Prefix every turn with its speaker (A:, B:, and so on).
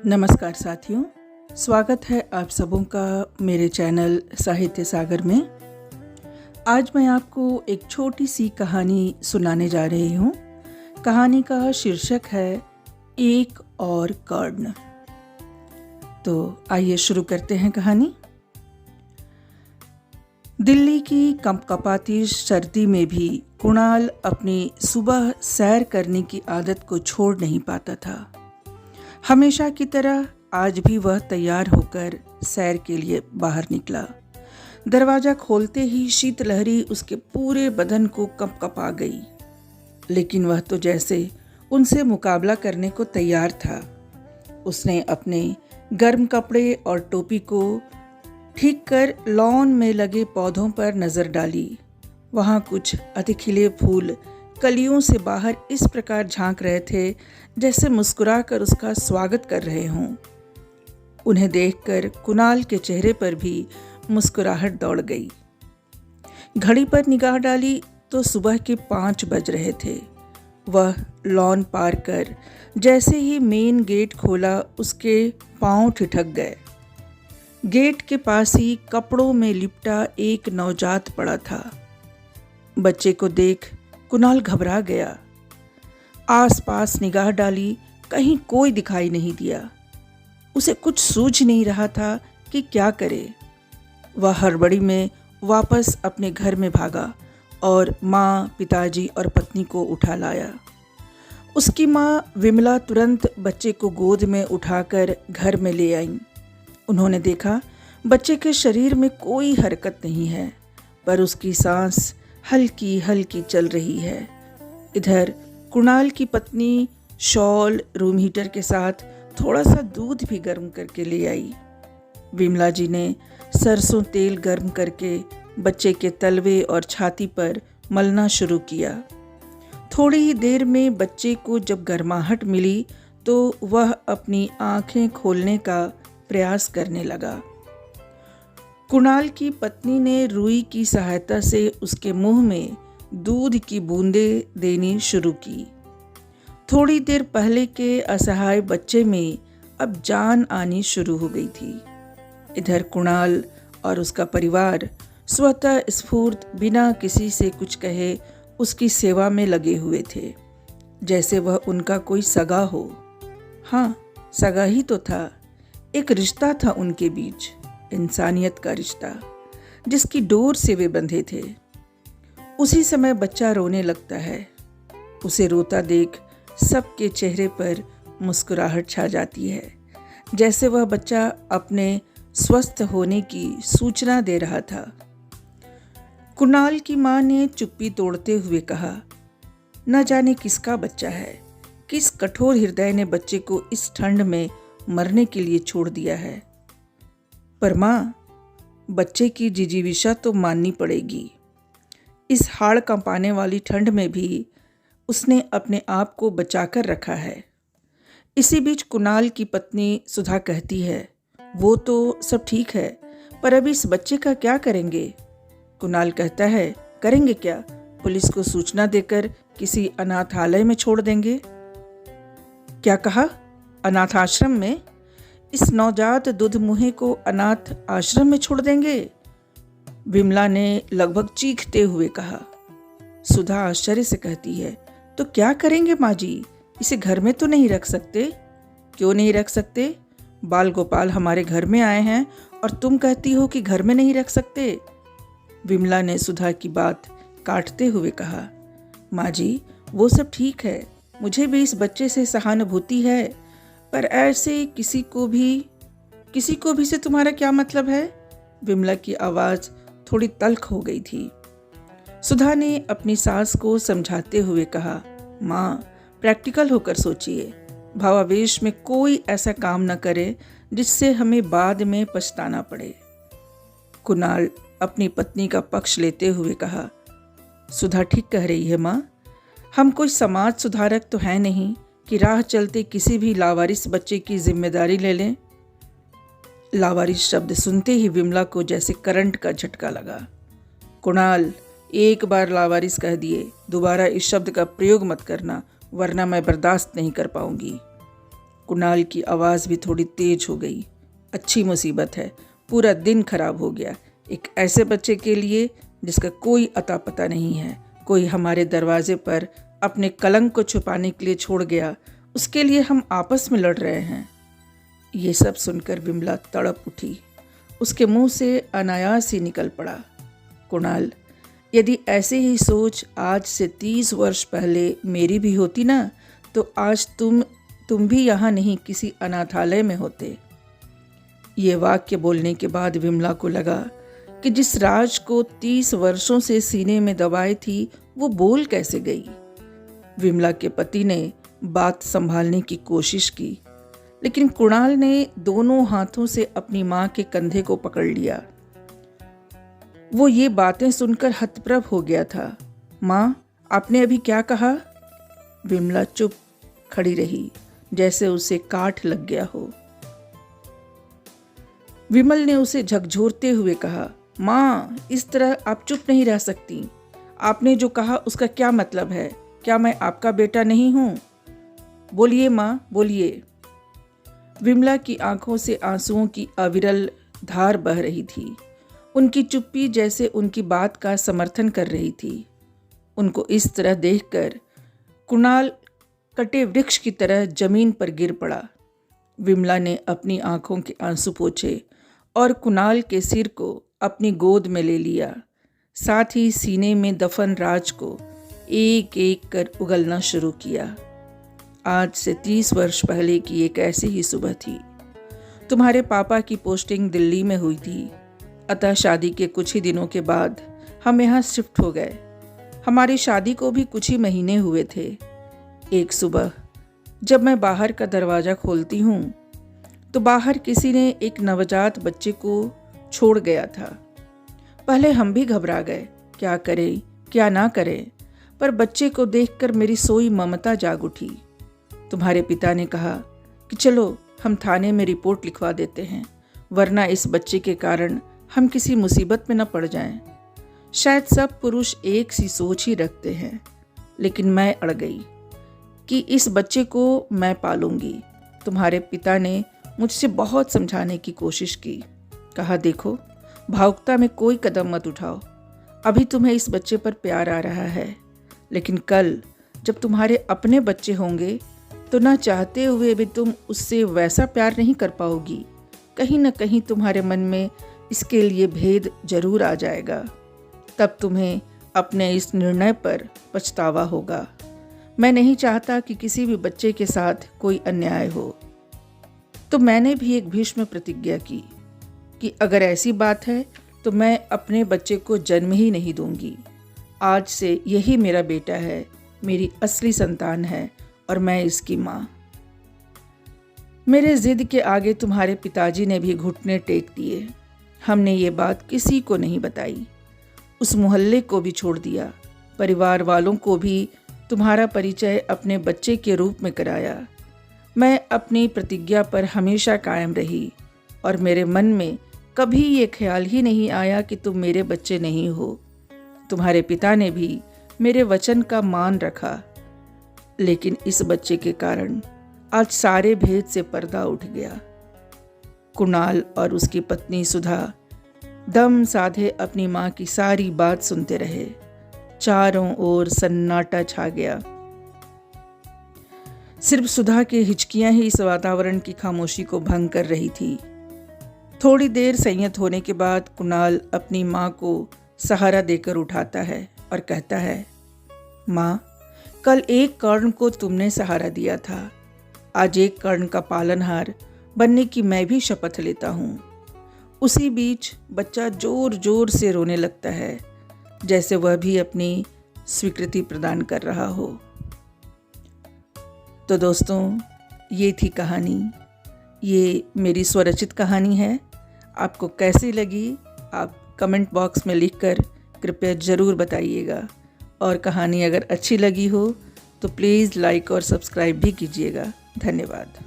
A: नमस्कार साथियों, स्वागत है आप सबों का मेरे चैनल साहित्य सागर में। आज मैं आपको एक छोटी सी कहानी सुनाने जा रही हूँ। कहानी का शीर्षक है एक और कर्ण। तो आइए शुरू करते हैं कहानी। दिल्ली की कंपकपाती सर्दी में भी कुणाल अपनी सुबह सैर करने की आदत को छोड़ नहीं पाता था। हमेशा की तरह आज भी वह तैयार होकर सैर के लिए बाहर निकला। दरवाजा खोलते ही शीतलहरी उसके पूरे बदन को कंपकपा गई, लेकिन वह तो जैसे उनसे मुकाबला करने को तैयार था। उसने अपने गर्म कपड़े और टोपी को ठीक कर लॉन में लगे पौधों पर नजर डाली। वहां कुछ अतिखिले फूल कलियों से बाहर इस प्रकार झांक रहे थे जैसे मुस्कुराकर उसका स्वागत कर रहे हों। उन्हें देखकर कुणाल के चेहरे पर भी मुस्कुराहट दौड़ गई। घड़ी पर निगाह डाली तो सुबह के 5 बज रहे थे। वह लॉन पार कर जैसे ही मेन गेट खोला, उसके पांव ठिठक गए। गेट के पास ही कपड़ों में लिपटा एक नवजात पड़ा था। बच्चे को देख कुणाल घबरा गया। आसपास निगाह डाली, कहीं कोई दिखाई नहीं दिया। उसे कुछ सूझ नहीं रहा था कि क्या करे। वह हड़बड़ी में वापस अपने घर में भागा और माँ, पिताजी और पत्नी को उठा लाया। उसकी माँ विमला तुरंत बच्चे को गोद में उठाकर घर में ले आई। उन्होंने देखा बच्चे के शरीर में कोई हरकत नहीं है, पर उसकी सांस हल्की हल्की चल रही है। इधर कुणाल की पत्नी शॉल, रूम हीटर के साथ थोड़ा सा दूध भी गर्म करके ले आई। विमला जी ने सरसों तेल गर्म करके बच्चे के तलवे और छाती पर मलना शुरू किया। थोड़ी ही देर में बच्चे को जब गर्माहट मिली तो वह अपनी आंखें खोलने का प्रयास करने लगा। कुणाल की पत्नी ने रुई की सहायता से उसके मुंह में दूध की बूंदें देनी शुरू की। थोड़ी देर पहले के असहाय बच्चे में अब जान आनी शुरू हो गई थी। इधर कुणाल और उसका परिवार स्वतः स्फूर्त बिना किसी से कुछ कहे उसकी सेवा में लगे हुए थे, जैसे वह उनका कोई सगा हो। हाँ, सगा ही तो था। एक रिश्ता था उनके बीच, इंसानियत का रिश्ता, जिसकी डोर से वे बंधे थे। उसी समय बच्चा रोने लगता है। उसे रोता देख सबके चेहरे पर मुस्कुराहट छा जाती है, जैसे वह बच्चा अपने स्वस्थ होने की सूचना दे रहा था। कुणाल की माँ ने चुप्पी तोड़ते हुए कहा, न जाने किसका बच्चा है, किस कठोर हृदय ने बच्चे को इस ठंड में मरने के लिए छोड़ दिया है। पर माँ, बच्चे की जिजीविषा तो माननी पड़ेगी। इस हाड़ कंपाने वाली ठंड में भी उसने अपने आप को बचाकर रखा है। इसी बीच कुणाल की पत्नी सुधा कहती है, वो तो सब ठीक है, पर अभी इस बच्चे का क्या करेंगे? कुणाल कहता है, करेंगे क्या? पुलिस को सूचना देकर किसी अनाथालय में छोड़ देंगे। क्या कहा? अनाथ आश्रम में? इस नवजात दुधमुहे को अनाथ आश्रम में छोड़ देंगे? विमला ने लगभग चीखते हुए कहा। सुधा आश्चर्य से कहती है, तो क्या करेंगे माँ जी? इसे घर में तो नहीं रख सकते? क्यों नहीं रख सकते? बाल गोपाल हमारे घर में आए हैं और तुम कहती हो कि घर में नहीं रख सकते? विमला ने सुधा की बात काटते हुए कहा, माँ जी, वो सब ठीक है, मुझे भी इस बच्चे से सहानुभूति है, पर ऐसे किसी को भी से तुम्हारा क्या मतलब है? विमला की आवाज थोड़ी तल्ख हो गई थी। सुधा ने अपनी सास को समझाते हुए कहा, माँ, प्रैक्टिकल होकर सोचिए। भावावेश में कोई ऐसा काम न करे जिससे हमें बाद में पछताना पड़े। कुणाल अपनी पत्नी का पक्ष लेते हुए कहा, सुधा ठीक कह रही है माँ, हम कोई समाज सुधारक तो हैं नहीं कि राह चलते किसी भी लावारिस बच्चे की जिम्मेदारी ले लें। लावारिस शब्द सुनते ही विमला को जैसे करंट का झटका लगा। कुणाल, एक बार लावारिस कह दिए, दोबारा इस शब्द का प्रयोग मत करना, वरना मैं बर्दाश्त नहीं कर पाऊंगी। कुणाल की आवाज़ भी थोड़ी तेज हो गई। अच्छी मुसीबत है, पूरा दिन खराब हो गया। एक ऐसे बच्चे के लिए जिसका कोई अता पता नहीं है, कोई हमारे दरवाजे पर अपने कलंक को छुपाने के लिए छोड़ गया, उसके लिए हम आपस में लड़ रहे हैं। ये सब सुनकर विमला तड़प उठी। उसके मुंह से अनायास ही निकल पड़ा, कुणाल, यदि ऐसे ही सोच आज से 30 वर्ष पहले मेरी भी होती ना, तो आज तुम भी यहाँ नहीं किसी अनाथालय में होते। ये वाक्य बोलने के बाद विमला को लगा कि जिस राज को 30 वर्षों से सीने में दबाए थी वो बोल कैसे गई। विमला के पति ने बात संभालने की कोशिश की, लेकिन कुणाल ने दोनों हाथों से अपनी माँ के कंधे को पकड़ लिया। वो ये बातें सुनकर हतप्रभ हो गया था। माँ, आपने अभी क्या कहा? विमला चुप खड़ी रही, जैसे उसे काट लग गया हो। विमल ने उसे झकझोरते हुए कहा, माँ, इस तरह आप चुप नहीं रह सकती। आपने जो कहा उसका क्या मतलब है? क्या मैं आपका बेटा नहीं हूँ? बोलिए माँ, बोलिए। विमला की आंखों से आंसुओं की अविरल धार बह रही थी। उनकी चुप्पी जैसे उनकी बात का समर्थन कर रही थी। उनको इस तरह देखकर कुणाल कटे वृक्ष की तरह जमीन पर गिर पड़ा। विमला ने अपनी आंखों के आंसू पोंछे और कुणाल के सिर को अपनी गोद में ले लिया। साथ ही सीने में दफन राज को एक एक कर उगलना शुरू किया। आज से 30 वर्ष पहले की एक ऐसी ही सुबह थी। तुम्हारे पापा की पोस्टिंग दिल्ली में हुई थी, अतः शादी के कुछ ही दिनों के बाद हम यहाँ शिफ्ट हो गए। हमारी शादी को भी कुछ ही महीने हुए थे। एक सुबह जब मैं बाहर का दरवाज़ा खोलती हूँ तो बाहर किसी ने एक नवजात बच्चे को छोड़ गया था। पहले हम भी घबरा गए, क्या करें क्या ना करें, पर बच्चे को देखकर मेरी सोई ममता जाग उठी। तुम्हारे पिता ने कहा कि चलो हम थाने में रिपोर्ट लिखवा देते हैं, वरना इस बच्चे के कारण हम किसी मुसीबत में न पड़ जाएं। शायद सब पुरुष एक सी सोच ही रखते हैं, लेकिन मैं अड़ गई कि इस बच्चे को मैं पालूंगी। तुम्हारे पिता ने मुझसे बहुत समझाने की कोशिश की। कहा, देखो, भावुकता में कोई कदम मत उठाओ। अभी तुम्हें इस बच्चे पर प्यार आ रहा है, लेकिन कल जब तुम्हारे अपने बच्चे होंगे तो ना चाहते हुए भी तुम उससे वैसा प्यार नहीं कर पाओगी। कहीं ना कहीं तुम्हारे मन में इसके लिए भेद जरूर आ जाएगा। तब तुम्हें अपने इस निर्णय पर पछतावा होगा। मैं नहीं चाहता कि किसी भी बच्चे के साथ कोई अन्याय हो। तो मैंने भी एक भीष्म प्रतिज्ञा की कि अगर ऐसी बात है तो मैं अपने बच्चे को जन्म ही नहीं दूंगी। आज से यही मेरा बेटा है, मेरी असली संतान है और मैं इसकी माँ। मेरे जिद के आगे तुम्हारे पिताजी ने भी घुटने टेक दिए। हमने ये बात किसी को नहीं बताई, उस मोहल्ले को भी छोड़ दिया, परिवार वालों को भी तुम्हारा परिचय अपने बच्चे के रूप में कराया। मैं अपनी प्रतिज्ञा पर हमेशा कायम रही और मेरे मन में कभी ये ख्याल ही नहीं आया कि तुम मेरे बच्चे नहीं हो। तुम्हारे पिता ने भी मेरे वचन का मान रखा, लेकिन इस बच्चे के कारण आज सारे भेद से पर्दा उठ गया। कुणाल और उसकी पत्नी सुधा दम साधे अपनी माँ की सारी बात सुनते रहे। चारों ओर सन्नाटा छा गया। सिर्फ सुधा की हिचकियां ही इस वातावरण की खामोशी को भंग कर रही थी। थोड़ी देर संयत होने के बाद कुणाल अपनी माँ को सहारा देकर उठाता है और कहता है, माँ, कल एक कर्ण को तुमने सहारा दिया था, आज एक कर्ण का पालनहार बनने की मैं भी शपथ लेता हूँ। उसी बीच बच्चा जोर जोर से रोने लगता है, जैसे वह भी अपनी स्वीकृति प्रदान कर रहा हो। तो दोस्तों, ये थी कहानी। ये मेरी स्वरचित कहानी है। आपको कैसी लगी आप कमेंट बॉक्स में लिखकर कृपया ज़रूर बताइएगा। और कहानी अगर अच्छी लगी हो तो प्लीज़ लाइक और सब्सक्राइब भी कीजिएगा। धन्यवाद।